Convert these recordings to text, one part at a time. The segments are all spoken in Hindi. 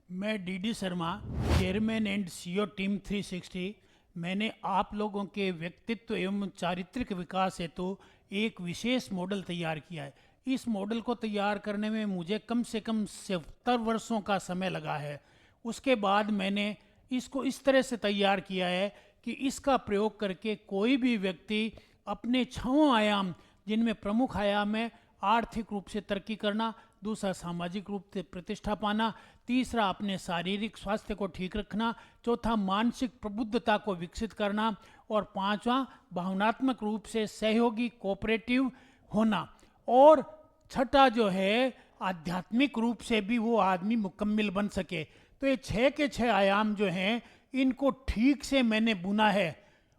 मैं DD Sharma, chairman and CEO team 360। मैंने आप लोगों के व्यक्तित्व एवं चारित्रिक विकास हेतु एक विशेष मॉडल तैयार किया है। इस मॉडल को तैयार करने में मुझे कम से कम 70 वर्षों का समय लगा है। उसके बाद मैंने इसको इस तरह से तैयार किया है कि इसका प्रयोग करके कोई भी व्यक्ति अपने 6 आयाम, जिनमें प्रमुख आयाम है आर्थिक रूप से तरक्की करना, दूसरा सामाजिक रूप से प्रतिष्ठा पाना, तीसरा अपने शारीरिक स्वास्थ्य को ठीक रखना, चौथा मानसिक प्रबुद्धता को विकसित करना और पांचवा भावनात्मक रूप से सहयोगी कोऑपरेटिव होना, और छठा जो है आध्यात्मिक रूप से भी वो आदमी मुकम्मिल बन सके। तो ये 6 के 6 आयाम जो हैं, इनको ठीक से मैंने बुना है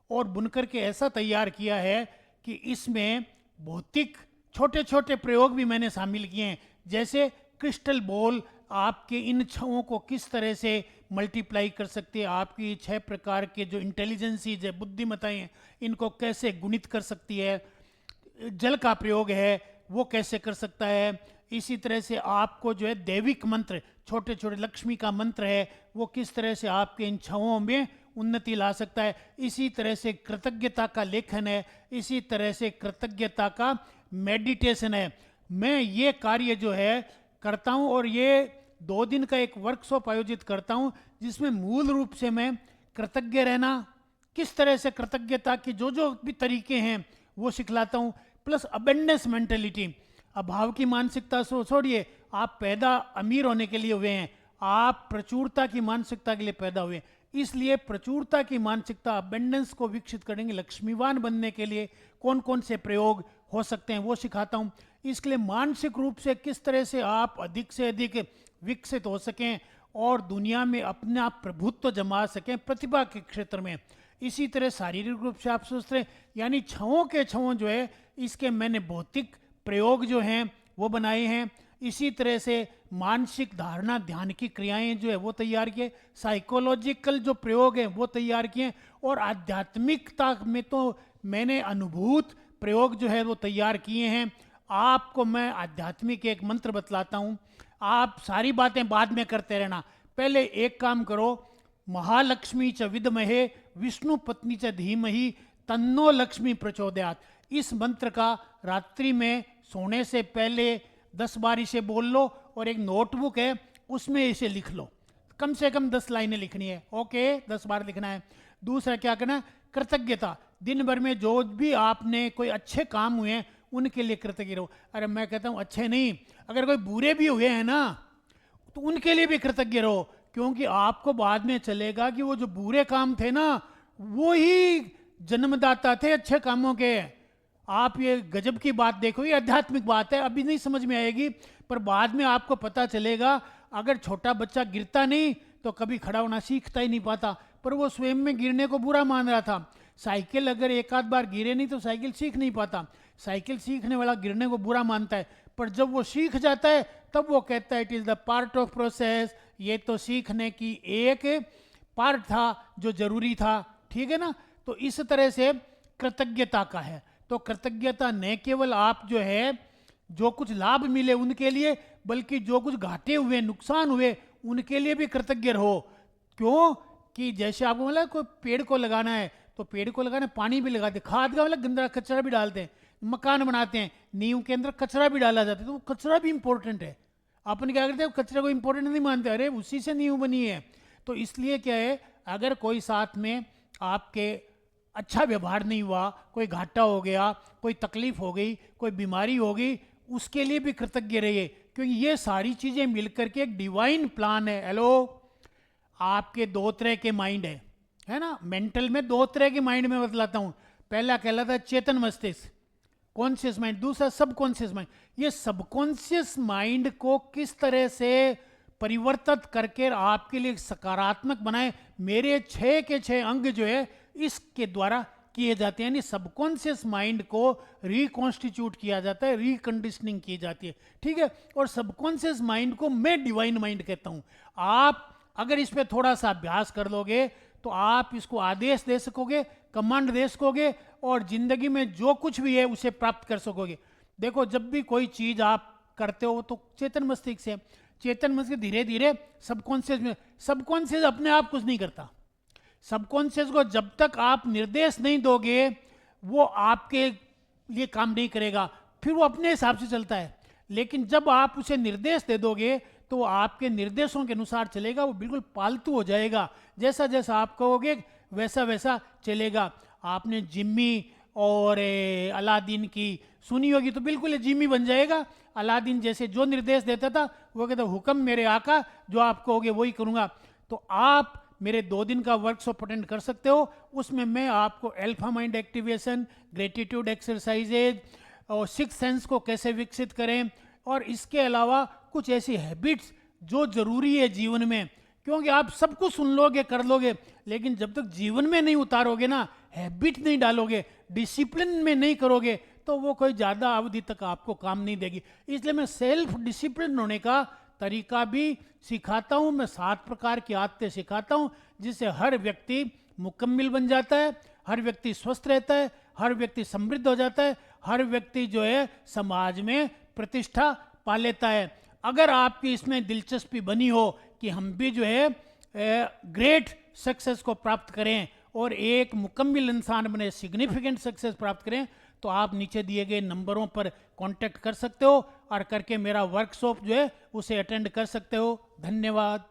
और बुनकर के ऐसा तैयार किया है कि इसमें भौतिक छोटे छोटे प्रयोग भी मैंने शामिल किए हैं। जैसे क्रिस्टल बॉल आपके इन 6 को किस तरह से मल्टीप्लाई कर सकती है, आपकी 6 प्रकार के जो इंटेलिजेंसीज है, बुद्धिमत्ताएं हैं, इनको कैसे गुणित कर सकती है, जल का प्रयोग है वो कैसे कर सकता है, इसी तरह से आपको जो है दैविक मंत्र, छोटे छोटे लक्ष्मी का मंत्र है, वो किस तरह से आपके इन 6 में उन्नति ला सकता है। इसी तरह से कृतज्ञता का लेखन है, इसी तरह से कृतज्ञता का मेडिटेशन है। मैं ये कार्य जो है करता हूँ और ये 2 दिन का एक वर्कशॉप आयोजित करता हूँ, जिसमें मूल रूप से मैं कृतज्ञ रहना, किस तरह से कृतज्ञता के जो जो भी तरीके हैं वो सिखलाता हूँ, प्लस अबेंडेंस मेंटेलिटी, अभाव की मानसिकता छोड़िए। आप पैदा अमीर होने के लिए हुए हैं, आप प्रचुरता की मानसिकता के लिए पैदा हुए हैं, इसलिए प्रचुरता की मानसिकता, अबेंडेंस को विकसित करेंगे। लक्ष्मीवान बनने के लिए कौन कौन से प्रयोग हो सकते हैं वो सिखाता हूँ। इसके लिए मानसिक रूप से किस तरह से आप अधिक से अधिक विकसित हो सकें और दुनिया में अपना प्रभुत्व जमा सकें प्रतिभा के क्षेत्र में। इसी तरह शारीरिक रूप से आप सोचते हैं, यानी 6 के 6 जो है इसके मैंने भौतिक प्रयोग जो हैं वो बनाए हैं। इसी तरह से मानसिक धारणा, ध्यान की क्रियाएं जो है वो तैयार किए, साइकोलॉजिकल जो प्रयोग है वो तैयार किए, और आध्यात्मिकता में तो मैंने अनुभूत प्रयोग जो है वो तैयार किए हैं। आपको मैं आध्यात्मिक एक मंत्र बतलाता हूँ, आप सारी बातें बाद में करते रहना। पहले एक काम करो, महालक्ष्मी च विद्महे विष्णु पत्नी च धीमहि तन्नो लक्ष्मी प्रचोदयात्। इस मंत्र का रात्रि में सोने से पहले 10 बार इसे बोल लो, और एक नोटबुक है उसमें इसे लिख लो, कम से कम 10 लाइनें लिखनी है। ओके, 10 बार लिखना है। दूसरा क्या करना है, कृतज्ञता। दिन भर में जो भी आपने कोई अच्छे काम हुए हैं उनके लिए कृतज्ञ रहो। अरे मैं कहता हूँ अच्छे नहीं, अगर कोई बुरे भी हुए हैं ना तो उनके लिए भी कृतज्ञ रहो, क्योंकि आपको बाद में चलेगा कि वो जो बुरे काम थे ना वो ही जन्मदाता थे अच्छे कामों के। आप ये गजब की बात देखो, ये आध्यात्मिक बात है, अभी नहीं समझ में आएगी पर बाद में आपको पता चलेगा। अगर छोटा बच्चा गिरता नहीं तो कभी खड़ा होना सीखता ही नहीं पाता, पर वो स्वयं में गिरने को बुरा मान रहा था। साइकिल अगर एक आध बार गिरे नहीं तो साइकिल सीख नहीं पाता। साइकिल सीखने वाला गिरने को बुरा मानता है, पर जब वो सीख जाता है तब वो कहता है it is the part of process, ये तो सीखने की एक पार्ट था जो जरूरी था। ठीक है ना। तो इस तरह से कृतज्ञता का है। तो कृतज्ञता न केवल आप जो है जो कुछ लाभ मिले उनके लिए, बल्कि जो कुछ घाटे हुए, नुकसान हुए, उनके लिए भी कृतज्ञ रहो। क्यों कि जैसे आपको बोला कोई पेड़ को लगाना है तो पेड़ को लगाना, पानी भी लगाते, खाद का मतलब गंदा कचरा भी डालते हैं, मकान बनाते हैं, नींव के अंदर कचरा भी डाला जाता है, तो वो कचरा भी इंपॉर्टेंट है। अपन क्या करते हैं, कचरे को इंपॉर्टेंट नहीं मानते, अरे उसी से नींव बनी है। तो इसलिए क्या है, अगर कोई साथ में आपके अच्छा व्यवहार नहीं हुआ, कोई घाटा हो गया, कोई तकलीफ हो गई, कोई बीमारी हो गई, उसके लिए भी कृतज्ञ रहिए, क्योंकि ये सारी चीजें मिलकर के एक डिवाइन प्लान है। हेलो, आपके 2 तरह के माइंड है ना। मेंटल में 2 तरह के माइंड में बतलाता हूं। पहला कहलाता है चेतन मस्तिष्क, कॉन्शियस माइंड, दूसरा सबकॉन्शियस माइंड। ये सबकॉन्शियस माइंड को किस तरह से परिवर्तित करके आपके लिए सकारात्मक बनाए, मेरे 6 के 6 अंग जो है इसके द्वारा किए जाते हैं। यानी सबकॉन्शियस माइंड को रिकॉन्स्टिट्यूट किया जाता है, रिकंडीशनिंग की जाती है। ठीक है। और सबकॉन्शियस माइंड को मैं डिवाइन माइंड कहता हूं। आप अगर इस पे थोड़ा सा अभ्यास कर लोगे तो आप इसको आदेश दे सकोगे, कमांड दे सकोगे, और जिंदगी में जो कुछ भी है उसे प्राप्त कर सकोगे। देखो, जब भी कोई चीज आप करते हो तो चेतन मस्तिष्क से, चेतन मन से धीरे धीरे सबकॉन्शियस में, सबकॉन्शियस अपने आप कुछ नहीं करता। सबकॉन्शियस को जब तक आप निर्देश नहीं दोगे वो आपके लिए काम नहीं करेगा, फिर वो अपने हिसाब से चलता है। लेकिन जब आप उसे निर्देश दे दोगे तो वो आपके निर्देशों के अनुसार चलेगा, वो बिल्कुल पालतू हो जाएगा। जैसा जैसा आप कहोगे वैसा वैसा चलेगा। आपने जिम्मी और अलादीन की सुनी होगी, तो बिल्कुल ये जिम्मी बन जाएगा। अलादीन जैसे जो निर्देश देता था वो कहता हुक्म मेरे आका, जो आप कहोगे वही करूँगा। तो आप मेरे 2 दिन का वर्कशॉप अटेंड कर सकते हो। उसमें मैं आपको alpha mind activation, gratitude exercises और 6 सेंस को कैसे विकसित करें, और इसके अलावा कुछ ऐसी हैबिट्स जो ज़रूरी है जीवन में। क्योंकि आप सब कुछ सुन लोगे, कर लोगे, लेकिन जब तक जीवन में नहीं उतारोगे ना, हैबिट नहीं डालोगे, डिसिप्लिन में नहीं करोगे, तो वो कोई ज़्यादा अवधि तक आपको काम नहीं देगी। इसलिए मैं सेल्फ डिसिप्लिन होने का तरीका भी सिखाता हूँ। मैं 7 प्रकार की आदतें सिखाता हूँ जिससे हर व्यक्ति मुकम्मिल बन जाता है, हर व्यक्ति स्वस्थ रहता है, हर व्यक्ति समृद्ध हो जाता है, हर व्यक्ति जो है समाज में प्रतिष्ठा पा लेता है। अगर आपकी इसमें दिलचस्पी बनी हो कि हम भी जो है ग्रेट सक्सेस को प्राप्त करें और एक मुकम्मिल इंसान बने, सिग्निफिकेंट सक्सेस प्राप्त करें, तो आप नीचे दिए गए नंबरों पर कांटेक्ट कर सकते हो और करके मेरा वर्कशॉप जो है उसे अटेंड कर सकते हो। धन्यवाद।